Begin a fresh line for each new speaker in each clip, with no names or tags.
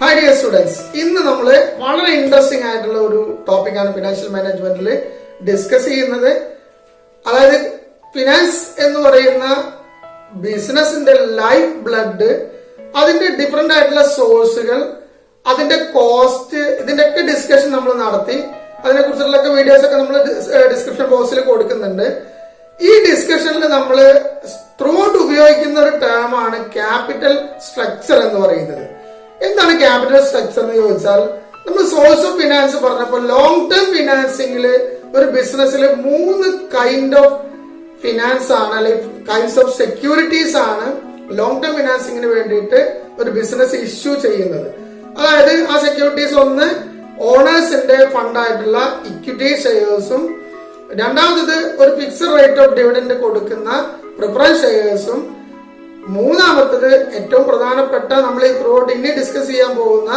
Hi dear students, ഇന്ന് നമ്മൾ വളരെ ഇൻട്രസ്റ്റിംഗ് ആയിട്ടുള്ള ഒരു ടോപ്പിക്കാണ് ഫിനാൻഷ്യൽ മാനേജ്മെന്റിൽ ഡിസ്കസ് ചെയ്യുന്നത്. അതായത് ഫിനാൻസ് എന്ന് പറയുന്ന ബിസിനസിന്റെ ലൈഫ് ബ്ലഡ്, അതിന്റെ ഡിഫറെന്റ് ആയിട്ടുള്ള സോഴ്സുകൾ, അതിന്റെ കോസ്റ്റ്, ഇതിന്റെ ഒക്കെ ഡിസ്കഷൻ നമ്മൾ നടത്തി. അതിനെ കുറിച്ചുള്ള വീഡിയോസ് ഒക്കെ നമ്മൾ ഡിസ്ക്രിപ്ഷൻ ബോക്സിൽ കൊടുക്കുന്നുണ്ട്. ഈ ഡിസ്കഷനിൽ നമ്മൾ ത്രൂ ഔട്ട് ഉപയോഗിക്കുന്ന ഒരു ടേമാണ് ക്യാപിറ്റൽ സ്ട്രക്ചർ എന്ന് പറയുന്നത്. എന്താണ് ക്യാപിറ്റൽ സ്ട്രക്ചർ എന്ന് ചോദിച്ചാൽ, നമ്മൾ സോഴ്സ് ഓഫ് ഫിനാൻസ് പറഞ്ഞപ്പോൾ ലോങ് ടേം ഫിനാൻസിംഗിൽ ഒരു ബിസിനസ്സിൽ 3 കൈൻഡ് ഓഫ് ഫിനാൻസ് ആണ്, അല്ലെങ്കിൽ കൈൻഡ്സ് ഓഫ് സെക്യൂരിറ്റീസ് ആണ് ലോങ് ടേം ഫിനാൻസിംഗിന് വേണ്ടിയിട്ട് ഒരു ബിസിനസ് ഇഷ്യൂ ചെയ്യുന്നത്. അതായത് ആ സെക്യൂരിറ്റീസ് ഒന്ന് ഓണേഴ്സിന്റെ ഫണ്ടായിട്ടുള്ള ഇക്വിറ്റി ഷെയർസും, രണ്ടാമത്തത് ഒരു ഫിക്സഡ് റേറ്റ് ഓഫ് ഡിവിഡൻഡ് കൊടുക്കുന്ന പ്രിഫറൻസ് ഷെയർസും, മൂന്നാമത്തത് ഏറ്റവും പ്രധാനപ്പെട്ട നമ്മൾ ഈ ത്രൂഔട്ട് ഇനി ഡിസ്കസ് ചെയ്യാൻ പോകുന്ന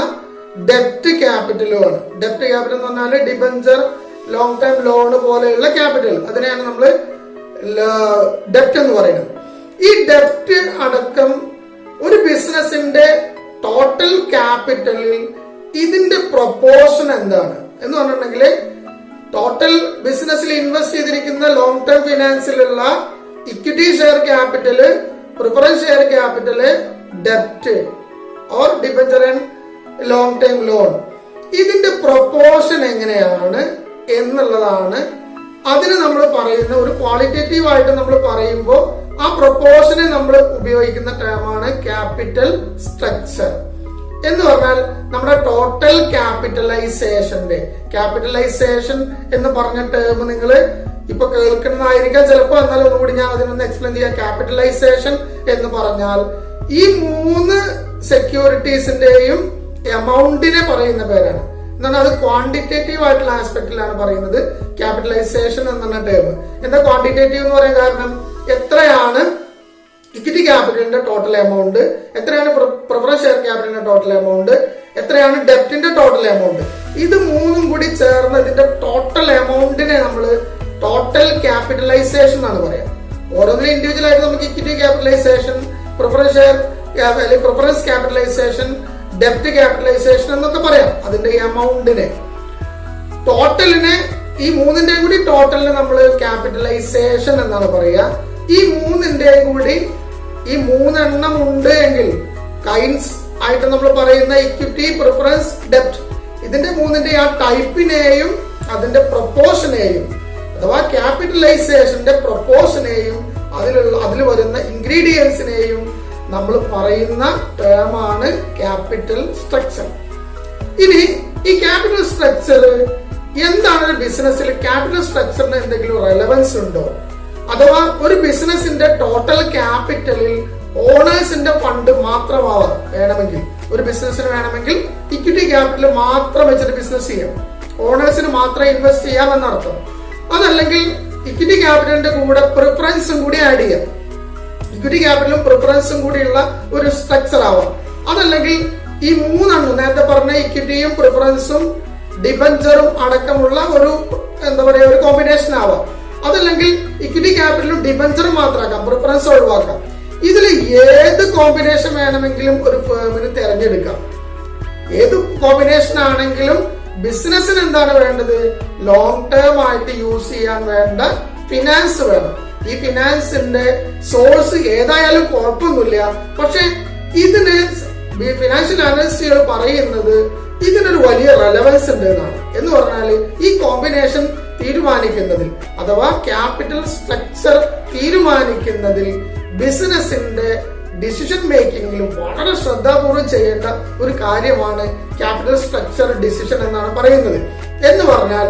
ഡെപ്റ്റ് ക്യാപിറ്റലുമാണ്. ഡെപ്റ്റ് ക്യാപിറ്റൽ എന്ന് പറഞ്ഞാൽ ഡിബഞ്ചർ, ലോങ് ടൈം ലോൺ പോലെയുള്ള ക്യാപിറ്റൽ, അതിനെയാണ് നമ്മൾ ഡെപ്റ്റ് എന്ന് പറയുന്നത്. ഈ ഡെപ്റ്റ് അടക്കം ഒരു ബിസിനസിന്റെ ടോട്ടൽ ക്യാപിറ്റലിൽ ഇതിന്റെ പ്രൊപ്പോർഷൻ എന്താണ് എന്ന് പറഞ്ഞിട്ടുണ്ടെങ്കിൽ, ടോട്ടൽ ബിസിനസ്സിൽ ഇൻവെസ്റ്റ് ചെയ്തിരിക്കുന്ന ലോങ് ടേം ഫിനാൻസിലുള്ള equity share capital, preference share capital, ഡെപ്റ്റ് or debenture and long time loan, ഇതിന്റെ പ്രൊപ്പോർഷൻ എങ്ങനെയാണ് എന്നുള്ളതാണ്. അതിന് നമ്മൾ പറയുന്ന ഒരു ക്വാളിറ്റേറ്റീവ് ആയിട്ട് നമ്മൾ പറയുമ്പോൾ ആ പ്രൊപ്പോർഷനെ നമ്മൾ ഉപയോഗിക്കുന്ന ടേമാണ് ക്യാപിറ്റൽ സ്ട്രക്ചർ. എന്ന് പറഞ്ഞാൽ നമ്മുടെ ടോട്ടൽ ക്യാപിറ്റലൈസേഷൻ എന്ന് പറഞ്ഞ ടേം നിങ്ങൾ ഇപ്പൊ കേൾക്കുന്നതായിരിക്കാം ചിലപ്പോൾ, എന്നാലും ഒന്നുകൂടി ഞാൻ അതിനൊന്ന് എക്സ്പ്ലെയിൻ ചെയ്യാം. ക്യാപിറ്റലൈസേഷൻ എന്ന് പറഞ്ഞാൽ ഈ 3 സെക്യൂരിറ്റീസിന്റെയും എമൗണ്ടിനെ പറയുന്ന പേരാണ്. എന്നാൽ അത് ക്വാണ്ടിറ്റേറ്റീവ് ആയിട്ടുള്ള ആസ്പെക്റ്റിലാണ് പറയുന്നത് ക്യാപിറ്റലൈസേഷൻ എന്ന ടേം. എന്താ ക്വാണ്ടിറ്റേറ്റീവ് എന്ന് പറയാൻ കാരണം, എത്രയാണ് ഇക്വിറ്റി ക്യാപിറ്റലിന്റെ ടോട്ടൽ എമൗണ്ട്, എത്രയാണ് പ്രിഫറൻസ് ഷെയർ ക്യാപിറ്റലിന്റെ ടോട്ടൽ എമൗണ്ട്, എത്രയാണ് ഡെപ്റ്റിന്റെ ടോട്ടൽ എമൗണ്ട്, ഇത് 3ഉം കൂടി ചേർന്ന് ഇതിന്റെ ടോട്ടൽ എമൗണ്ടിനെ നമ്മൾ ടോട്ടൽ ക്യാപിറ്റലൈസേഷൻ എന്നാണ് പറയാം. ഓരോന്നിനും ഇൻഡിവിജ്വൽ ആയിട്ട് നമുക്ക് ഇക്വിറ്റി ക്യാപിറ്റലൈസേഷൻ, പ്രിഫറൻസ് ഷെയർ അല്ലെങ്കിൽ പ്രിഫറൻസ് ക്യാപിറ്റലൈസേഷൻ, ഡെപ്റ്റ് ക്യാപിറ്റലൈസേഷൻ എന്നൊക്കെ പറയാം. അതിന്റെ എമൗണ്ടിനെ ടോട്ടലിനെ, ഈ 3ന്റെയും കൂടി ടോട്ടലിനെ നമ്മൾ ക്യാപിറ്റലൈസേഷൻ എന്നാണ് പറയുക. ഈ 3ന്റെയും കൂടി ഈ 3 എണ്ണം ഉണ്ട് എങ്കിൽ കൈൻഡ്സ് ആയിട്ട് നമ്മൾ പറയുന്ന ഇക്വിറ്റി, പ്രിഫറൻസ്, ഡെപ്റ്റ്, ഇതിന്റെ 3ന്റെ ആ ടൈപ്പിനെയും അതിന്റെ പ്രൊപ്പോർഷനെയും അഥവാ ക്യാപിറ്റലൈസേഷന്റെ പ്രൊപ്പോർഷനെയും അതിൽ വരുന്ന ഇൻഗ്രീഡിയൻസിനെയും നമ്മൾ പറയുന്ന ടേമാണ് ക്യാപിറ്റൽ സ്ട്രക്ചർ. ഇനി ഈ ക്യാപിറ്റൽ സ്ട്രക്ചർ എന്താണ്? ഒരു ബിസിനസ്സിൽ ക്യാപിറ്റൽ സ്ട്രക്ചറിന് എന്തെങ്കിലും റെലവൻസ് ഉണ്ടോ? അഥവാ ഒരു ബിസിനസിന്റെ ടോട്ടൽ ക്യാപിറ്റലിൽ ഓണേഴ്സിന്റെ ഫണ്ട് മാത്രമാവാം വേണമെങ്കിൽ, ഒരു ബിസിനസ്സിന് വേണമെങ്കിൽ ഇക്വിറ്റി ക്യാപിറ്റൽ മാത്രം വെച്ചിട്ട് ബിസിനസ് ചെയ്യാം, ഓണേഴ്സിന് മാത്രം ഇൻവെസ്റ്റ് ചെയ്യാം എന്നർത്ഥം. അതല്ലെങ്കിൽ ഇക്വിറ്റി ക്യാപിറ്റലിന്റെ കൂടെ പ്രിഫറൻസും കൂടി ആഡ് ചെയ്യാം, ഇക്വിറ്റി ക്യാപിറ്റലും പ്രിഫറൻസും കൂടിയുള്ള ഒരു സ്ട്രക്ചർ ആവാം. അതല്ലെങ്കിൽ ഈ 3 നേരത്തെ പറഞ്ഞ ഇക്വിറ്റിയും പ്രിഫറൻസും ഡിബഞ്ചറും അടക്കമുള്ള ഒരു ഒരു കോമ്പിനേഷൻ ആവാം. അതല്ലെങ്കിൽ ഇക്വിറ്റി ക്യാപിറ്റലും ഡിബഞ്ചറും മാത്രമാക്കാം, പ്രിഫറൻസ് ഒഴിവാക്കാം. ഇതിൽ ഏത് കോമ്പിനേഷൻ വേണമെങ്കിലും ഒരു ഫേമിന് തിരഞ്ഞെടുക്കാം. ഏത് കോമ്പിനേഷൻ ആണെങ്കിലും ബിസിനസിന് എന്താണ് വേണ്ടത്? ലോങ് ടേം ആയിട്ട് യൂസ് ചെയ്യാൻ വേണ്ട ഫിനാൻസ് വേണം. ഈ ഫിനാൻസിന്റെ സോഴ്സ് ഏതായാലും കുഴപ്പമൊന്നുമില്ല. പക്ഷെ ഇതിന് ഫിനാൻഷ്യൽ അനലിസ്റ്റുകൾ പറയുന്നത് ഇതിനൊരു വലിയ റെലവൻസ് ഉണ്ട് എന്നാണ്. എന്ന് പറഞ്ഞാൽ ഈ കോമ്പിനേഷൻ തീരുമാനിക്കുന്നതിൽ അഥവാ ക്യാപിറ്റൽ സ്ട്രക്ചർ തീരുമാനിക്കുന്നതിൽ ബിസിനസിന്റെ ഡിസിഷൻ മേക്കിംഗിൽ വളരെ ശ്രദ്ധാപൂർവ്വം ചെയ്യേണ്ട ഒരു കാര്യമാണ് ക്യാപിറ്റൽ സ്ട്രക്ചർ ഡിസിഷൻ എന്നാണ് പറയുന്നത്. എന്ന് പറഞ്ഞാൽ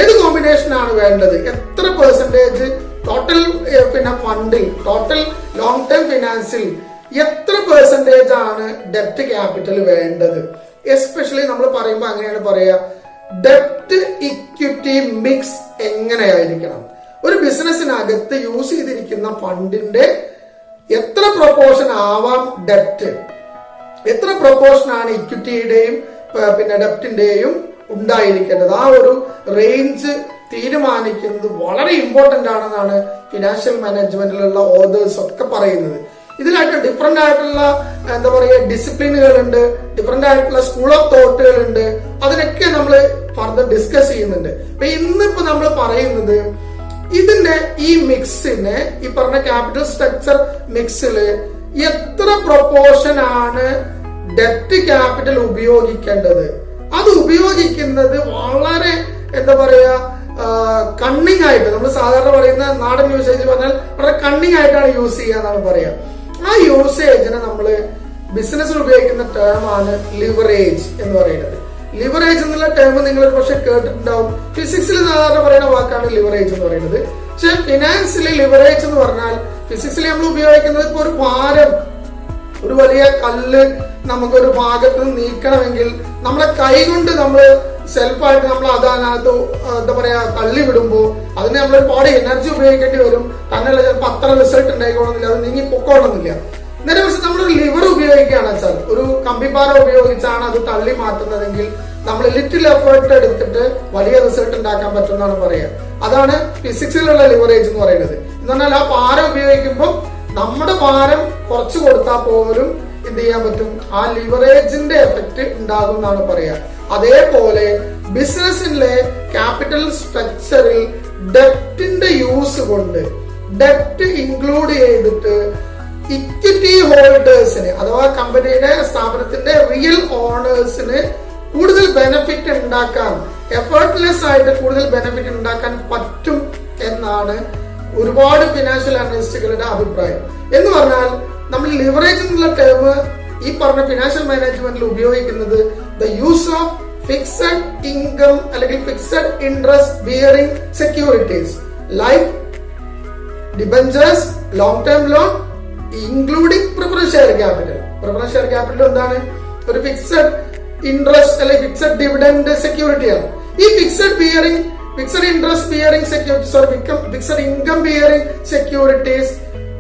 ഏത് കോമ്പിനേഷൻ ആണ് വേണ്ടത്, എത്ര പെർസെന്റേജ് ടോട്ടൽ ഫണ്ടിൽ, ടോട്ടൽ ലോങ് ടേം ഫിനാൻസിൽ എത്ര പെർസെന്റേജ് ആണ് ഡെപ്റ്റ് ക്യാപിറ്റൽ വേണ്ടത്. എസ്പെഷ്യലി നമ്മൾ പറയുമ്പോൾ അങ്ങനെയാണ് പറയുക, ഡെപ്റ്റ് ഇക്വിറ്റി മിക്സ് എങ്ങനെയായിരിക്കണം, ഒരു ബിസിനസിനകത്ത് യൂസ് ചെയ്തിരിക്കുന്ന ഫണ്ടിന്റെ എത്ര പ്രൊപ്പോർഷൻ ആവാം ഡെപ്റ്റ്, എത്ര പ്രൊപ്പോർഷൻ ആണ് ഇക്വിറ്റിയുടെയും ഡെപ്റ്റിന്റെയും ഉണ്ടായിരിക്കേണ്ടത്. ആ ഒരു റേഞ്ച് തീരുമാനിക്കുന്നത് വളരെ ഇമ്പോർട്ടന്റ് ആണെന്നാണ് ഫിനാൻഷ്യൽ മാനേജ്മെന്റിലുള്ള ഓതേഴ്സ് ഒക്കെ പറയുന്നത്. ഇതിലായിട്ട് ഡിഫറെന്റ് ആയിട്ടുള്ള എന്താ പറയുക ഡിസിപ്ലിനുകളുണ്ട്, ഡിഫറെന്റ് ആയിട്ടുള്ള സ്കൂൾ ഓഫ് തോട്ടുകളുണ്ട്. അതിനൊക്കെ നമ്മൾ ഫർദർ ഡിസ്കസ് ചെയ്യുന്നുണ്ട്. അപ്പൊ ഇന്നിപ്പോ നമ്മൾ പറയുന്നത് ഇതിന്റെ ഈ മിക്സിന്, ഈ പറഞ്ഞ ക്യാപിറ്റൽ സ്ട്രക്ചർ മിക്സില് എത്ര പ്രൊപ്പോർഷൻ ആണ് ഡെപ്റ്റ് ക്യാപിറ്റൽ ഉപയോഗിക്കേണ്ടത്, അത് ഉപയോഗിക്കുന്നത് വളരെ എന്താ പറയാ കണ്ണിങ് ആയിട്ട്, നമ്മൾ സാധാരണ പറയുന്ന നാടൻ യൂസേജ് പറഞ്ഞാൽ വളരെ കണ്ണിങ് ആയിട്ടാണ് യൂസ് ചെയ്യാന്നാണ് പറയാ. ആ യൂസേജിനെ നമ്മള് ബിസിനസ്സിൽ ഉപയോഗിക്കുന്ന ടേമാണ് ലിവറേജ് എന്ന് പറയുന്നത്. ലിവറേജ് എന്നുള്ള ടേം നിങ്ങൾ പക്ഷെ കേട്ടിട്ടുണ്ടാവും. ഫിസിക്സിൽ സാധാരണ പറയുന്ന വാക്കാണ് ലിവറേജ് എന്ന് പറയുന്നത്. പക്ഷെ ഫിനാൻസിലെ ലിവറേജ് എന്ന് പറഞ്ഞാൽ ഫിസിക്സിൽ നമ്മൾ ഉപയോഗിക്കുന്നത് ഇപ്പൊ ഒരു ഭാരം, ഒരു വലിയ കല്ല് നമുക്കൊരു ഭാഗത്ത് നിന്ന് നീക്കണമെങ്കിൽ നമ്മളെ കൈ കൊണ്ട് നമ്മൾ സെൽഫായിട്ട് നമ്മൾ അതിനകത്ത് എന്താ പറയാ തള്ളി വിടുമ്പോൾ അതിന് നമ്മൾ ഒരുപാട് എനർജി ഉപയോഗിക്കേണ്ടി വരും. തന്നെയല്ല ചിലപ്പോൾ അത്ര റിസൾട്ട് ഉണ്ടായിക്കോണമെന്നില്ല, അത് നീങ്ങി പൊക്കോണമെന്നില്ല. നേരെ പക്ഷെ നമ്മളൊരു ലിവർ ഉപയോഗിക്കുകയാണെന്ന് വെച്ചാൽ, ഒരു കമ്പിപ്പാറ ഉപയോഗിച്ചാണ് അത് തള്ളി മാറ്റുന്നതെങ്കിൽ നമ്മൾ ലിറ്റിൽ എഫേർട്ട് എടുത്തിട്ട് വലിയ റിസൾട്ട് ഉണ്ടാക്കാൻ പറ്റുമെന്നാണ് പറയുക. അതാണ് ഫിസിക്സിലുള്ള ലിവറേജ് എന്ന് പറയുന്നത്. എന്ന് പറഞ്ഞാൽ ആ പാര ഉപയോഗിക്കുമ്പോൾ നമ്മുടെ ഭാരം കുറച്ച് കൊടുത്താൽ പോലും എന്ത് ചെയ്യാൻ പറ്റും, ആ ലിവറേജിന്റെ എഫക്റ്റ് ഉണ്ടാകും എന്നാണ് പറയുക. അതേപോലെ ബിസിനസ്സിലെ ക്യാപിറ്റൽ സ്ട്രക്ചറിൽ ഡെപ്റ്റിന്റെ യൂസ് കൊണ്ട്, ഡെപ്റ്റ് ഇൻക്ലൂഡ് ചെയ്തിട്ട് ഇക്വിറ്റി ഹോൾഡേഴ്സിന് അഥവാ കമ്പനിയുടെ സ്ഥാപനത്തിന്റെ റിയൽ ഓണേഴ്സിന് കൂടുതൽ ബെനിഫിറ്റ് ഉണ്ടാക്കാൻ, എഫേർട്ട്ലെസ് ആയിട്ട് കൂടുതൽ ബെനിഫിറ്റ് ഉണ്ടാക്കാൻ പറ്റും എന്നാണ് ഒരുപാട് ഫിനാൻഷ്യൽ അനലിസ്റ്റുകളുടെ അഭിപ്രായം. എന്ന് പറഞ്ഞാൽ നമ്മൾ ലിവറേജ് എന്നുള്ള ടേം ഈ പറഞ്ഞ ഫിനാൻഷ്യൽ മാനേജ്മെന്റിൽ ഉപയോഗിക്കുന്നത് the use of fixed income അല്ലെങ്കിൽ fixed interest bearing securities like debentures, long term loan, including preference share capital. Preference share capital എന്താണ്? ഒരു ഫിക്സഡ് ഇൻട്രസ്റ്റ് അല്ലെങ്കിൽ ഫിക്സഡ് ഡിവിഡൻഡ് സെക്യൂരിറ്റിയാണ്. ഈ fixed interest bearing securities or fixed income bearing securities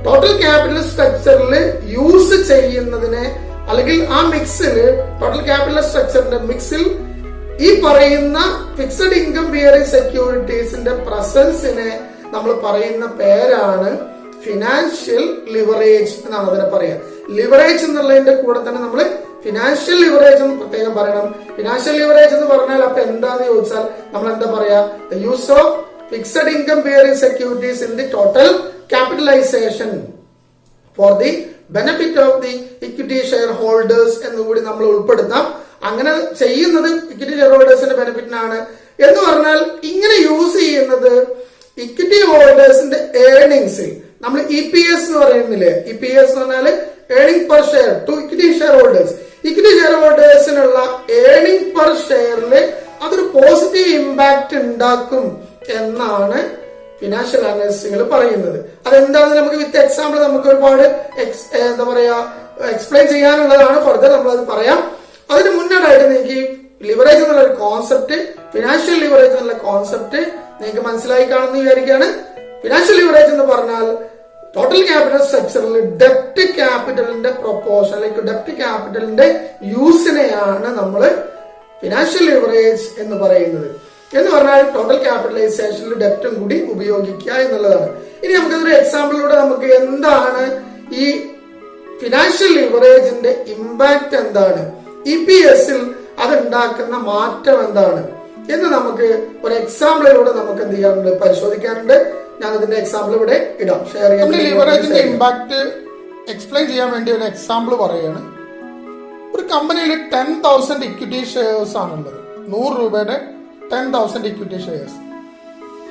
total capital സ്ട്രക്ചറിൽ use ചെയ്യുന്നതിനെ, അല്ലെങ്കിൽ ആ മിക്സില് total capital സ്ട്രക്ചറിന്റെ മിക്സിൽ ഈ പറയുന്ന ഫിക്സഡ് ഇൻകം ബിയറിംഗ് സെക്യൂരിറ്റീസിന്റെ പ്രസൻസിനെ നമ്മൾ പറയുന്ന പേരാണ് ഫിനാൻഷ്യൽ ലിവറേജ് എന്നാണ് അതിനെ പറയാ. ലിവറേജ് എന്നുള്ളതിന്റെ കൂടെ തന്നെ നമ്മൾ ഫിനാൻഷ്യൽ ലിവറേജ് എന്ന് പ്രത്യേകം പറയണം. ഫിനാൻഷ്യൽ ലിവറേജ് എന്ന് പറഞ്ഞാൽ അപ്പൊ എന്താന്ന് ചോദിച്ചാൽ നമ്മൾ എന്താ പറയാ, the use of fixed income bearing securities in the total capitalization for the benefit of the equity share holders എന്നുകൂടി നമ്മൾ ഉൾപ്പെടുത്താം. അങ്ങനെ ചെയ്യുന്നത് ഇക്വിറ്റി ഷെയർ ഹോൾഡേഴ്സിന്റെ ബെനിഫിറ്റിനാണ്. എന്ന് പറഞ്ഞാൽ ഇങ്ങനെ യൂസ് ചെയ്യുന്നത് ഇക്വിറ്റി ഹോൾഡേഴ്സിന്റെ ഏർണിങ്സിൽ നമ്മൾ EPS എന്ന് പറയുന്നില്ലേ, EPS എന്ന് പറഞ്ഞാല് earning per share to equity share holders. Equity share ഹോൾഡേഴ്സിനുള്ള ഏർണിംഗ് പെർ ഷെയറില് അതൊരു പോസിറ്റീവ് ഇമ്പാക്ട് ഉണ്ടാക്കും എന്നാണ് ഫിനാൻഷ്യൽ അനലിസ്റ്റുകൾ പറയുന്നത്. അതെന്താണെന്ന് നമുക്ക് വിത്ത് എക്സാമ്പിൾ നമുക്ക് ഒരുപാട് എന്താ പറയാ എക്സ്പ്ലെയിൻ ചെയ്യാനുള്ളതാണ്. ഫർദർ നമ്മൾ അത് പറയാം. അതിന് മുന്നോട്ടായിട്ട് നിങ്ങൾക്ക് ലിവറേജ് എന്നുള്ള ഒരു കോൺസെപ്റ്റ്, ഫിനാൻഷ്യൽ ലിവറേജ് എന്നുള്ള കോൺസെപ്റ്റ് നിങ്ങൾക്ക് മനസ്സിലായി കാണുമെന്ന് വിചാരിക്കുകയാണ്. ഫിനാൻഷ്യൽ ലിവറേജ് എന്ന് പറഞ്ഞാൽ ടോട്ടൽ ക്യാപിറ്റൽ സ്ട്രക്ചറിൽ ഡെപ്റ്റ് ക്യാപിറ്റലിന്റെ പ്രൊപ്പോർഷൻ അല്ലെങ്കിൽ ഡെപ്റ്റ് ക്യാപിറ്റലിന്റെ യൂസിനെയാണ് നമ്മൾ ഫിനാൻഷ്യൽ ലിവറേജ് എന്ന് പറയുന്നത്. എന്ന് പറഞ്ഞാൽ ടോട്ടൽ ക്യാപിറ്റലൈസേഷനിൽ ഡെപ്റ്റും കൂടി ഉപയോഗിക്കുക എന്നുള്ളതാണ്. ഇനി നമുക്കതൊരു എക്സാമ്പിളിലൂടെ നമുക്ക് എന്താണ് ഈ ഫിനാൻഷ്യൽ ലിവറേജിന്റെ ഇമ്പാക്ട് എന്താണ്, EPSൽ അതുണ്ടാക്കുന്ന മാറ്റം എന്താണ് എന്ന് നമുക്ക് ഒരു എക്സാമ്പിളിലൂടെ നമുക്ക് എന്ത് ചെയ്യാറുണ്ട്, പരിശോധിക്കാറുണ്ട്. ഞാൻ അതിന്റെ എക്സാമ്പിൾ ഇവിടെ ഇടാം, ഷെയർ ചെയ്യാം. ലിവറേജിന്റെ ഇമ്പാക്ട് എക്സ്പ്ലെയിൻ ചെയ്യാൻ വേണ്ടി ഒരു എക്സാമ്പിൾ പറയുകയാണ്. ഒരു കമ്പനിയിൽ 10,000 ഇക്വിറ്റി ഷെയർസ് ആണുള്ളത്. 100 രൂപയുടെ 10,000 ഇക്വിറ്റി ഷെയർസ്.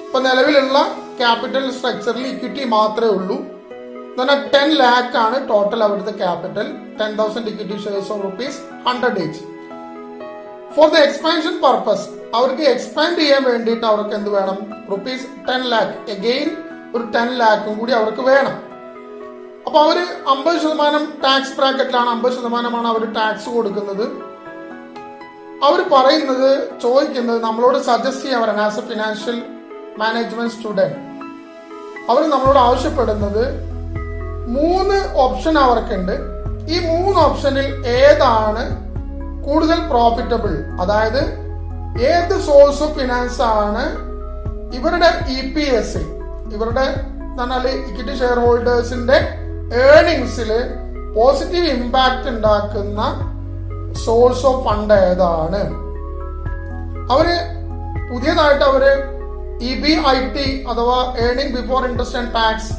ഇപ്പൊ നിലവിലുള്ള ക്യാപിറ്റൽ സ്ട്രക്ചറിൽ ഇക്വിറ്റി മാത്രമേ ഉള്ളൂ. 10 lakh ആണ് ടോട്ടൽ അവിടുത്തെ capital. 10,000 equity shares of ₹100 each. For the expansion purpose അവർക്ക് എക്സ്പാൻഡ് ചെയ്യാൻ വേണ്ടിയിട്ട് അവർക്ക് എന്ത് വേണം, ₹10 lakh. അഗെയിൻ ഒരു 10 lakh കൂടി അവർക്ക് വേണം. അപ്പൊ അവര് 50% ടാക്സ് ബ്രാക്കറ്റിലാണ്, 50% അവർ ടാക്സ് കൊടുക്കുന്നത്. അവർ പറയുന്നത്, ചോദിക്കുന്നത്, നമ്മളോട് സജസ്റ്റ് ചെയ്യാൻ as a financial management student അവർ നമ്മളോട് ആവശ്യപ്പെടുന്നത് 3 ഓപ്ഷൻ അവർക്കുണ്ട്. ഈ 3 ഓപ്ഷനിൽ ഏതാണ് കൂടുതൽ പ്രോഫിറ്റബിൾ, അതായത് ഏത് സോഴ്സ് ഓഫ് ഫിനാൻസ് ആണ് ഇവരുടെ EPS, ഇവരുടെ ഇക്വിറ്റി ഷെയർ ഹോൾഡേഴ്സിന്റെ ഏർണിങ്സിൽ പോസിറ്റീവ് ഇമ്പാക്ട് ഉണ്ടാക്കുന്ന സോഴ്സ് ഓഫ് ഫണ്ട് ഏതാണ്? അവര് പുതിയതായിട്ട് EBIT അഥവാ earning before interest and tax,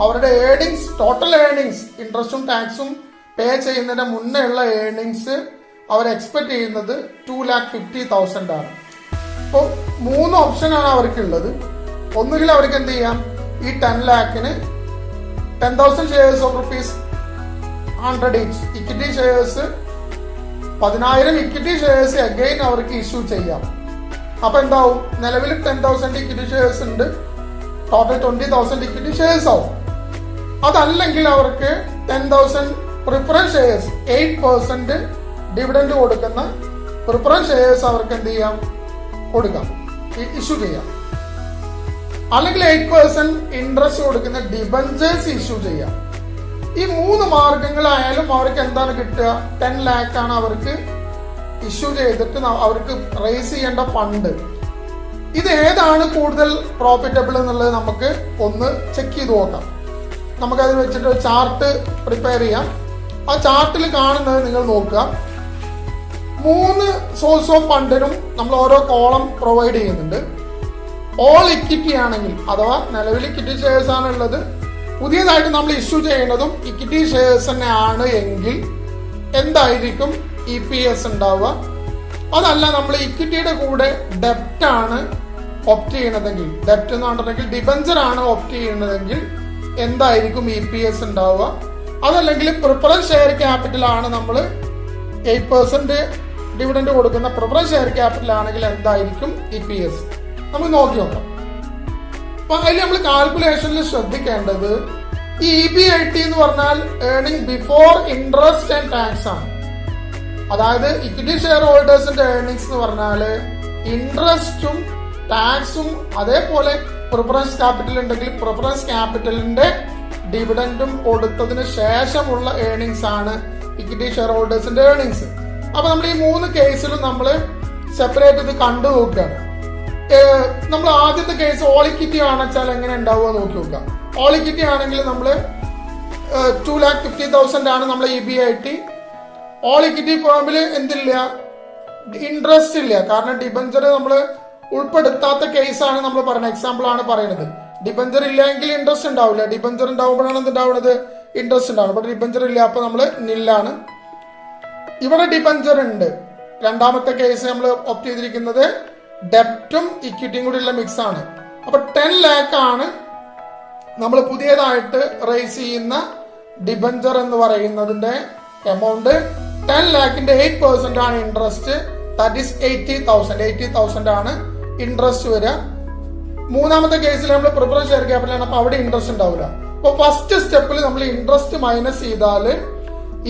അവരുടെ ഏർണിങ്സ്, ടോട്ടൽ ഏർണിങ്സ്, ഇൻട്രസ്റ്റും ടാക്സും പേ ചെയ്യുന്നതിന് മുന്നേ ഉള്ള ഏർണിങ്സ് അവർ എക്സ്പെക്ട് ചെയ്യുന്നത് 2,50,000 ആണ്. അപ്പോൾ 3 ഓപ്ഷനാണ് അവർക്കുള്ളത്. ഒന്നുകിൽ അവർക്ക് എന്ത് ചെയ്യാം, ഈ 10 lakhന് 10,000 shares of ₹100 each equity shares, 10,000 equity shares again അവർക്ക് ഇഷ്യൂ ചെയ്യാം. അപ്പൊ എന്താവും, നിലവിൽ 10,000 ഇക്വിറ്റി ഷെയർസ് ഉണ്ട്, ടോട്ടൽ 20,000 ഇക്വിറ്റി ഷെയർസ് ആവും. അതല്ലെങ്കിൽ അവർക്ക് 10,000 പ്രിഫറൻസ് ഷെയർസ് 8% ഡിവിഡൻഡ് കൊടുക്കുന്ന പ്രിഫറൻസ് ഷെയർസ് അവർക്ക് എന്ത് ചെയ്യാം, കൊടുക്കാം, ഇഷ്യൂ ചെയ്യാം. അല്ലെങ്കിൽ 8% ഇൻട്രസ്റ്റ് കൊടുക്കുന്ന ഡിബഞ്ചേഴ്സ് ഇഷ്യൂ ചെയ്യാം. ഈ 3 മാർഗങ്ങളായാലും അവർക്ക് എന്താണ് കിട്ടുക, 10 lakh ആണ് അവർക്ക് ഇഷ്യൂ ചെയ്തിട്ട് അവർക്ക് റേസ് ചെയ്യേണ്ട ഫണ്ട്. ഇത് ഏതാണ് കൂടുതൽ പ്രോഫിറ്റബിൾ എന്നുള്ളത് നമുക്ക് ഒന്ന് ചെക്ക് ചെയ്ത് നോക്കാം. നമുക്കതിന് വെച്ചിട്ട് ഒരു ചാർട്ട് പ്രിപ്പയർ ചെയ്യാം. ആ ചാർട്ടിൽ കാണുന്നത് നിങ്ങൾ നോക്കുക. 3 സോഴ്സ് ഓഫ് ഫണ്ടിനും നമ്മൾ ഓരോ കോളം പ്രൊവൈഡ് ചെയ്യുന്നുണ്ട്. ഓൾ ഇക്വിറ്റി ആണെങ്കിൽ, അഥവാ നിലവിൽ ഇക്വിറ്റി ഷെയർസ് ആണ് ഉള്ളത്, പുതിയതായിട്ട് നമ്മൾ ഇഷ്യൂ ചെയ്യുന്നതും ഇക്വിറ്റി ഷെയർസ് തന്നെ ആണ് എങ്കിൽ എന്തായിരിക്കും EPS ഉണ്ടാവുക? അതല്ല നമ്മൾ ഇക്വിറ്റിയുടെ കൂടെ ഡെപ്റ്റ് ആണ് ഓപ്റ്റ് ചെയ്യുന്നതെങ്കിൽ, ഡെപ്റ്റ് എന്ന് പറഞ്ഞിട്ടുണ്ടെങ്കിൽ ഡിബഞ്ചർ ആണ് ഓപ്റ്റ് ചെയ്യുന്നതെങ്കിൽ എന്തായിരിക്കും EPS ഉണ്ടാവുക? അതല്ലെങ്കിൽ പ്രിഫറൻസ് ഷെയർ ക്യാപിറ്റൽ ആണ് നമ്മൾ 8% ഡിവിഡൻഡ് കൊടുക്കുന്ന പ്രിഫറൻസ് ഷെയർ ക്യാപിറ്റൽ ആണെങ്കിൽ എന്തായിരിക്കും EPS? നമുക്ക് നോക്കി നോക്കാം. അപ്പൊ അതിൽ നമ്മൾ കാൽക്കുലേഷനിൽ ശ്രദ്ധിക്കേണ്ടത് ഈ EBIT എന്ന് പറഞ്ഞാൽ earning before interest and tax ആണ്. അതായത് ഇക്വിറ്റി ഷെയർ ഹോൾഡേഴ്സിന്റെ ഏർണിങ്സ് എന്ന് പറഞ്ഞാല് ഇൻട്രസ്റ്റും ടാക്സും അതേപോലെ പ്രിഫറൻസ് ക്യാപിറ്റൽ ഉണ്ടെങ്കിൽ പ്രിഫറൻസ് ക്യാപിറ്റലിന്റെ ഡിവിഡൻഡും കൊടുത്തതിന് ശേഷമുള്ള ഏർണിങ്സ് ആണ് ഇക്വിറ്റി ഷെയർ ഹോൾഡേഴ്സിന്റെ ഏർണിങ്സ്. അപ്പൊ നമ്മൾ ഈ 3 കേസിലും നമ്മൾ സെപ്പറേറ്റ് ഇത് കണ്ടു നോക്കുകയാണ്. നമ്മൾ ആദ്യത്തെ കേസ് ഓൾ ഇക്വിറ്റി ആണെച്ചാൽ എങ്ങനെ ഉണ്ടാവുക നോക്കി നോക്കാം. ഓൾ ഇക്വിറ്റി ആണെങ്കിൽ നമ്മൾ 2,50,000 ആണ് നമ്മൾ EBIT. ഓൾ ഇക്വിറ്റി ഫോമിൽ എന്തില്ല, ഇൻട്രസ്റ്റ് ഇല്ല. കാരണം ഡിബഞ്ചർ നമ്മൾ ഉൾപ്പെടുത്താത്ത കേസാണ് നമ്മൾ പറയുന്നത്, എക്സാമ്പിൾ ആണ് പറയുന്നത്. ഡിബഞ്ചർ ഇല്ലെങ്കിൽ ഇൻട്രസ്റ്റ് ഉണ്ടാവില്ല, ഡിബഞ്ചർ ഉണ്ടാവുമ്പോഴാണ് എന്തുണ്ടാവുന്നത്, ഇൻട്രസ്റ്റ് ഉണ്ടാവും. ഇവിടെ ഡിബഞ്ചർ ഇല്ല, അപ്പൊ നമ്മൾ നില്ലാണ്. ഇവിടെ ഡിബഞ്ചർ ഉണ്ട്. രണ്ടാമത്തെ കേസ് നമ്മൾ ഓപ്റ്റ് ചെയ്തിരിക്കുന്നത് ഡെപ്റ്റും ഇക്വിറ്റിയും കൂടി ഉള്ള മിക്സ് ആണ്. അപ്പൊ 10 lakh ആണ് നമ്മൾ പുതിയതായിട്ട് റേസ് ചെയ്യുന്ന ഡിബഞ്ചർ എന്ന് പറയുന്നതിന്റെ എമൗണ്ട്. 10 lakhന്റെ 8% ആണ് ഇൻട്രസ്റ്റ്, ദാറ്റ് ഈസ് 80,000 ആണ് ഇൻട്രസ്റ്റ് വരിക. മൂന്നാമത്തെ കേസിൽ നമ്മൾ പ്രിഫറൻസ് ഷെയർ ക്യാപിറ്റൽ ആണ്, അപ്പൊ അവിടെ ഇൻട്രസ്റ്റ് ഉണ്ടാവില്ല. അപ്പൊ ഫസ്റ്റ് സ്റ്റെപ്പിൽ നമ്മൾ ഇൻട്രസ്റ്റ് മൈനസ് ചെയ്താൽ,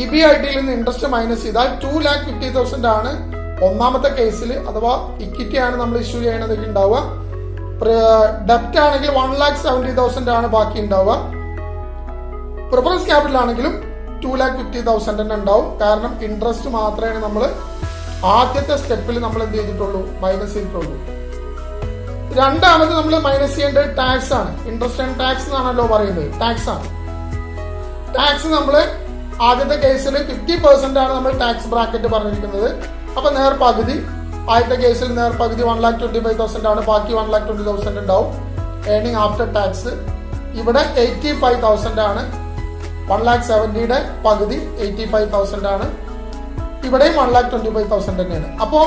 EBITയിൽ നിന്ന് ഇൻട്രസ്റ്റ് മൈനസ് ചെയ്താൽ 2,50,000 ആണ് ഒന്നാമത്തെ കേസിൽ, അഥവാ ഇക്വിറ്റി ആണ് നമ്മൾ ഇഷ്യൂ ചെയ്യണതൊക്കെ ഉണ്ടാവുക. ഡെപ്റ്റ് ആണെങ്കിൽ 1,70,000 ആണ് ബാക്കി ഉണ്ടാവുക. പ്രിഫറൻസ് ക്യാപിറ്റൽ ആണെങ്കിലും 2,50,000 തന്നെ ഉണ്ടാവും. കാരണം ഇൻട്രസ്റ്റ് മാത്രമേ നമ്മൾ ആദ്യത്തെ സ്റ്റെപ്പിൽ നമ്മൾ എന്ത് ചെയ്തിട്ടുള്ളൂ, മൈനസ് ചെയ്തിട്ടുള്ളൂ. രണ്ടാമത് നമ്മൾ മൈനസ് ചെയ്യേണ്ടത് ടാക്സ് ആണ്. ഇൻട്രസ്റ്റ് ആൻഡ് ടാക്സ് എന്നാണല്ലോ പറയുന്നത്, ടാക്സ് ആണ്. ടാക്സ് നമ്മൾ ആദ്യത്തെ കേസിൽ 50% ആണ് നമ്മൾ ടാക്സ് ബ്രാക്കറ്റ് പറഞ്ഞിരിക്കുന്നത്. അപ്പൊ നേർപകുതി, ആദ്യത്തെ കേസിൽ നേർപകുതി 1,25,000 ആണ്, ബാക്കി 1,20,000 ഉണ്ടാവും ഏർണിംഗ് ആഫ്റ്റർ ടാക്സ്. ഇവിടെ 85,000 ആണ്, 1,70,000യുടെ പകുതി 85,000 ആണ്. ഇവിടെയും 1,25,000 തന്നെയാണ്. അപ്പോ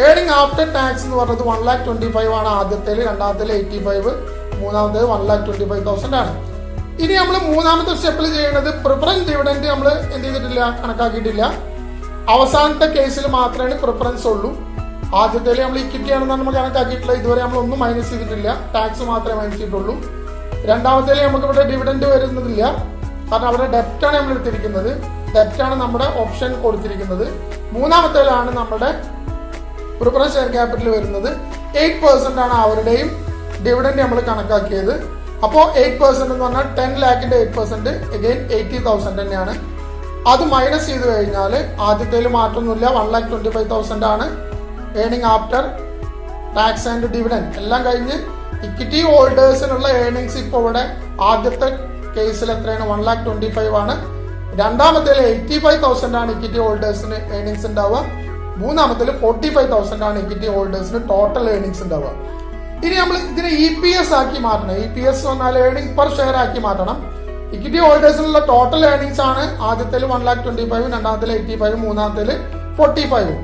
ഏർണിംഗ് ആഫ്റ്റർ ടാക്സ് എന്ന് പറഞ്ഞത് 1,25,000 ആണ് ആദ്യത്തേല്, രണ്ടാമത്തേല് 85, മൂന്നാമത്തേത് 1,25,000 ആണ്. ഇനി നമ്മൾ മൂന്നാമത്തെ സ്റ്റെപ്പിൽ ചെയ്യുന്നത് പ്രിഫറൻസ് ഡിവിഡൻഡ് നമ്മൾ എന്ത് ചെയ്തിട്ടില്ല, കണക്കാക്കിയിട്ടില്ല. അവസാനത്തെ കേസിൽ മാത്രമേ പ്രിഫറൻസ് ഉള്ളൂ. ആദ്യത്തേല് നമ്മൾ ഇക്വിറ്റി ആണെന്നാണ് നമ്മൾ കണക്കാക്കിയിട്ടില്ല, ഇതുവരെ നമ്മൾ ഒന്നും മൈനസ് ചെയ്തിട്ടില്ല, ടാക്സ് മാത്രമേ മൈനസ് ചെയ്തിട്ടുള്ളൂ. രണ്ടാമത്തേല് നമുക്ക് ഇവിടെ ഡിവിഡൻഡ് വരുന്നതില്ല, കാരണം അവിടെ ഡെപ്റ്റ് ആണ് നമ്മൾ എടുത്തിരിക്കുന്നത്, ഡെപ്റ്റ് ആണ് നമ്മുടെ ഓപ്ഷൻ കൊടുത്തിരിക്കുന്നത്. മൂന്നാമത്തേലാണ് നമ്മുടെ പ്രിഫറൻസ് ഷെയർ ക്യാപിറ്റൽ വരുന്നത്. 8% ആണ് അവരുടെയും ഡിവിഡൻഡ് നമ്മൾ കണക്കാക്കിയത്. അപ്പോൾ 8% എന്ന് പറഞ്ഞാൽ 10 lakhന്റെ 8% അഗൈൻ 80,000 തന്നെയാണ്. അത് മൈനസ് ചെയ്ത് കഴിഞ്ഞാൽ ആദ്യത്തേൽ മാറ്റമൊന്നുമില്ല, 1,25,000 ആണ് earning after tax and dividend എല്ലാം കഴിഞ്ഞ് ഇക്വിറ്റി ഹോൾഡേഴ്സിനുള്ള ഏർണിങ്സ് ഇപ്പോൾ ഇവിടെ ആദ്യത്തെ കേസിൽ എത്രയാണ്? 1,25,000 ആണ്. രണ്ടാമത്തേൽ 85,000 ആണ് ഇക്വിറ്റി ഹോൾഡേഴ്സിന് ഏർണിംഗ്സ് ഉണ്ടാവുക. മൂന്നാമത്തേൽ 45,000 ആണ് ഇക്വിറ്റി ഹോൾഡേഴ്സിന് ടോട്ടൽ ഏർണിംഗ്സ് ഉണ്ടാവുക. ഇനി നമ്മൾ ഇതിനെ EPS ആക്കി മാറ്റണം. EPS എന്നാൽ ഏർണിംഗ് പെർ ഷെയർ ആക്കി മാറ്റണം. ഇക്വിറ്റി ഹോൾഡേഴ്സിനുള്ള ടോട്ടൽ ഏർണിംഗ്സ് ആണ് ആദ്യത്തേൽ 1,25,000, രണ്ടാമത്തേൽ 85,000, മൂന്നാമത്തേൽ 45,000.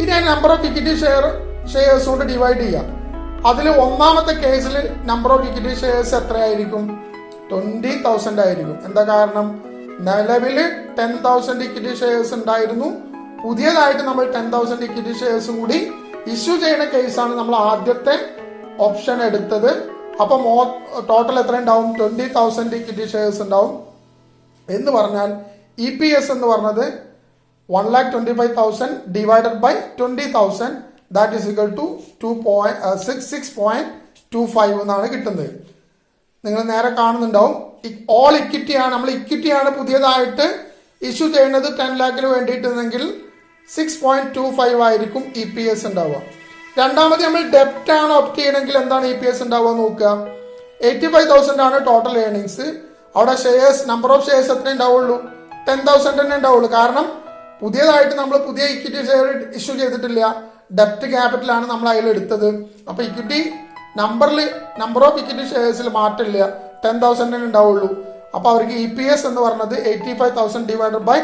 ഇനി നമ്പർ ഓഫ് ഇക്വിറ്റി ഷെയർസ് കൊണ്ട് ഡിവൈഡ് ചെയ്യാം. അതിൽ ഒന്നാമത്തെ കേസിൽ നമ്പർ ഓഫ് ഇക്വിറ്റി ഷെയർസ് എത്രയായിരിക്കും? 20,000 ആയിരിക്കും. എന്താ കാരണം? നിലവിൽ 10,000 ഇക്വിറ്റി ഷെയർസ് ഉണ്ടായിരുന്നു. പുതിയതായിട്ട് നമ്മൾ 10,000 ഇക്വിറ്റി ഷെയർസും കൂടി ഇഷ്യൂ ചെയ്യുന്ന കേസാണ് നമ്മൾ ആദ്യത്തെ ഓപ്ഷൻ എടുത്തത്. അപ്പൊ ടോട്ടൽ എത്ര ഉണ്ടാവും? 20,000 ഇക്വിറ്റി ഷെയർസ് ഉണ്ടാവും. എന്ന് പറഞ്ഞാൽ EPS എന്ന് പറഞ്ഞത് 1,25,000 divided by 20,000, that is equal to 6.25 എന്നാണ് കിട്ടുന്നത്. നിങ്ങൾ നേരെ കാണുന്നുണ്ടാവും. ഓൾ ഇക്വിറ്റി ആണ്, നമ്മൾ ഇക്വിറ്റി ആണ് പുതിയതായിട്ട് ഇഷ്യൂ ചെയ്യുന്നത് 10 lakhന് വേണ്ടിയിട്ടെങ്കിൽ 6.25 ആയിരിക്കും EPS ഉണ്ടാവുക. രണ്ടാമത് നമ്മൾ ഡെപ്റ്റ് ആണ് ഓപ്റ്റ് ചെയ്യണമെങ്കിൽ എന്താണ് EPS ഉണ്ടാവുക നോക്കുക. 85,000 ആണ് ടോട്ടൽ ഏർണിങ്സ്. അവിടെ ഷെയർസ്, നമ്പർ ഓഫ് ഷെയർസ് എത്ര ഉണ്ടാവുള്ളൂ? 10,000 തന്നെ ഉണ്ടാവുള്ളൂ. കാരണം പുതിയതായിട്ട് നമ്മൾ പുതിയ ഇക്വിറ്റി ഷെയർ ഇഷ്യൂ ചെയ്തിട്ടില്ല. ഡെപ്റ്റ് ക്യാപിറ്റലാണ് നമ്മൾ അതിൽ എടുത്തത്. അപ്പൊ ഇക്വിറ്റി നമ്പർ ഓഫ് ഇക്വിറ്റി ഷെയർസിൽ മാറ്റില്ല, 10,000 തന്നെ ഉണ്ടാവുള്ളൂ. അപ്പൊ അവർക്ക് EPS എന്ന് പറഞ്ഞത് 85,000 ഡിവൈഡഡ് ബൈ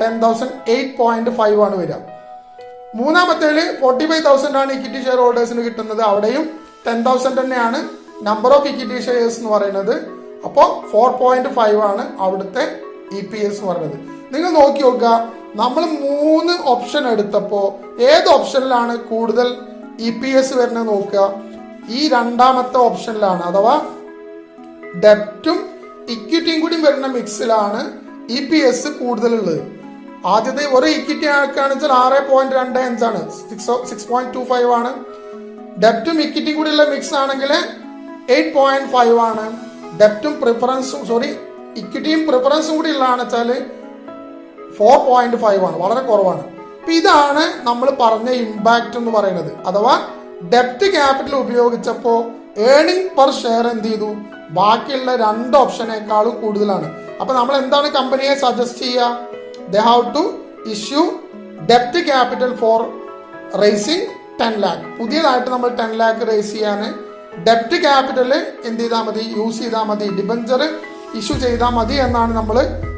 10,000 8.5 ആണ് വരിക. മൂന്നാമത്തേല് 45,000 ആണ് ഇക്വിറ്റി ഷെയർ ഹോൾഡേഴ്സിന് കിട്ടുന്നത്. അവിടെയും 10,000 തന്നെയാണ് നമ്പർ ഓഫ് ഇക്വിറ്റി ഷെയർസ് എന്ന് പറയുന്നത്. അപ്പോൾ 4.5 ആണ് അവിടുത്തെ EPS എന്ന് പറയുന്നത്. നിങ്ങൾ നോക്കി നോക്കുക, നമ്മൾ 3 ഓപ്ഷൻ എടുത്തപ്പോ ഏത് ഓപ്ഷനിലാണ് കൂടുതൽ EPS വരുന്നത് നോക്കുക. ഈ രണ്ടാമത്തെ ഓപ്ഷനിലാണ്, അഥവാ ഡെപ്റ്റും ഇക്വിറ്റിയും കൂടി വരുന്ന മിക്സിലാണ് EPS കൂടുതലുള്ളത്. ആദ്യത്തെ ഒരു ഇക്വിറ്റി ആക്കുകയാണെന്ന് വെച്ചാൽ 6.25 ആണ്, 6.25 ആണ്. ഡെപ്റ്റും ഇക്വിറ്റിയും കൂടിയുള്ള മിക്സ് ആണെങ്കിൽ 8.5 ആണ്. ഡെപ്റ്റും ഇക്വിറ്റിയും പ്രിഫറൻസും കൂടി ഉള്ളതാണെന്ന് വെച്ചാൽ 4.5 ആണ്, വളരെ കുറവാണ്. അപ്പൊ ഇതാണ് നമ്മൾ പറഞ്ഞ ഇമ്പാക്ട് എന്ന് പറയുന്നത്. അഥവാ ഡെപ്റ്റ് ക്യാപിറ്റൽ ഉപയോഗിച്ചപ്പോൾ ഏർണിംഗ് പെർ ഷെയർ എന്ത് ചെയ്തു? ബാക്കിയുള്ള 2 ഓപ്ഷനേക്കാളും കൂടുതലാണ്. അപ്പൊ നമ്മൾ എന്താണ് കമ്പനിയെ സജസ്റ്റ് ചെയ്യുക? ദേ ഹാവ് ടു ഇഷ്യൂ ഡെപ്റ്റ് ക്യാപിറ്റൽ ഫോർ റേസിംഗ് 10 lakh. പുതിയതായിട്ട് നമ്മൾ 10 lakh റേസ് ചെയ്യാൻ ഡെപ്റ്റ് ക്യാപിറ്റൽ എന്ത് ചെയ്താൽ മതി? യൂസ് ചെയ്താൽ മതി, ഡിബഞ്ചർ ഇഷ്യൂ ചെയ്താൽ മതി എന്നാണ് നമ്മൾ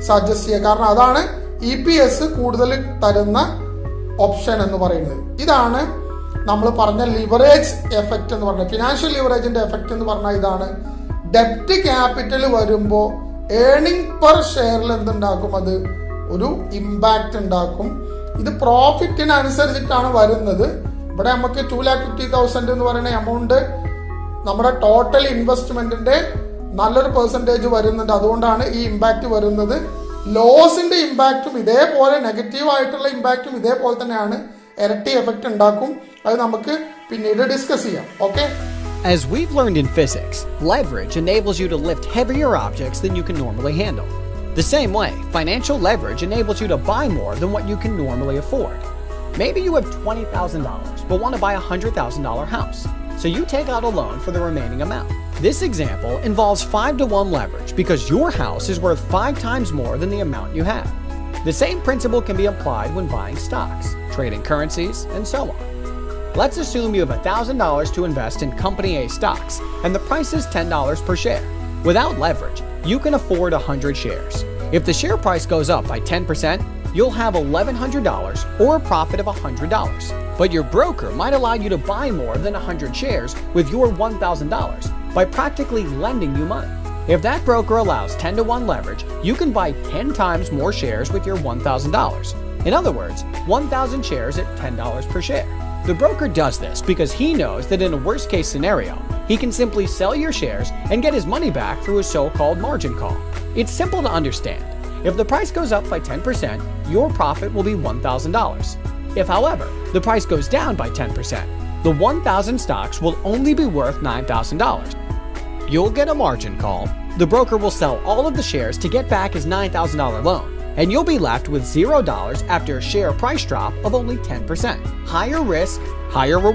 സജസ്റ്റ് ചെയ്യുക. കാരണം അതാണ് EPS കൂടുതൽ തരുന്ന ഓപ്ഷൻ എന്ന് പറയുന്നത്. ഇതാണ് നമ്മൾ പറഞ്ഞ ലിവറേജ് എഫക്റ്റ് എന്ന് പറഞ്ഞത്. ഫിനാൻഷ്യൽ ലിവറേജിന്റെ എഫക്റ്റ് എന്ന് പറഞ്ഞാൽ ഇതാണ്. ഡെപ്റ്റ് ക്യാപിറ്റൽ വരുമ്പോൾ ഏർണിംഗ് പെർ ഷെയറിൽ എന്തുണ്ടാക്കും? അത് ഒരു ഇമ്പാക്റ്റ് ഉണ്ടാക്കും. ഇത് പ്രോഫിറ്റിനനുസരിച്ചിട്ടാണ് വരുന്നത്. ഇവിടെ നമുക്ക് 2,50,000 എന്ന് പറയുന്ന എമൗണ്ട് നമ്മുടെ ടോട്ടൽ ഇൻവെസ്റ്റ്മെന്റിന്റെ നല്ലൊരു പെർസെൻറ്റേജ് വരുന്നുണ്ട്. അതുകൊണ്ടാണ് ഈ ഇമ്പാക്റ്റ് വരുന്നത്. ലോസിന്റെ ഇമ്പാക്റ്റും ഇതേപോലെ, നെഗറ്റീവ് ആയിട്ടുള്ള ഇമ്പാക്റ്റും ഇതേപോലെ തന്നെയാണ്, ഇരട്ടി എഫക്റ്റ് ഉണ്ടാക്കും. അത് നമുക്ക് പിന്നീട് ഡിസ്കസ് ചെയ്യാം. Okay.
As we've learned in physics, leverage enables you to lift heavier objects than you can normally handle. The same way, financial leverage enables you to buy more than what you can normally afford. Maybe you have $20,000 but want to buy a $100,000 house, so you take out a loan for the remaining amount. This example involves 5-to-1 leverage because your house is worth 5 times more than the amount you have. The same principle can be applied when buying stocks, trading currencies, and so on. Let's assume you have $1,000 to invest in Company A stocks and the price is $10 per share. Without leverage, you can afford 100 shares. If the share price goes up by 10%, you'll have $1,100 or a profit of $100. But your broker might allow you to buy more than 100 shares with your $1,000 by practically lending you money. If that broker allows 10-to-1 leverage, you can buy 10 times more shares with your $1,000. In other words, 1,000 shares at $10 per share. The broker does this because he knows that in a worst-case scenario, he can simply sell your shares and get his money back through a so-called margin call. It's simple to understand. If the price goes up by 10%, your profit will be $1,000. If, however, the price goes down by 10%, the 1,000 stocks will only be worth $9,000. You'll get a margin call, the broker will sell all of the shares to get back his $9,000 loan, and you'll be left with $0 after a share price drop of only 10%. Higher risk, higher reward.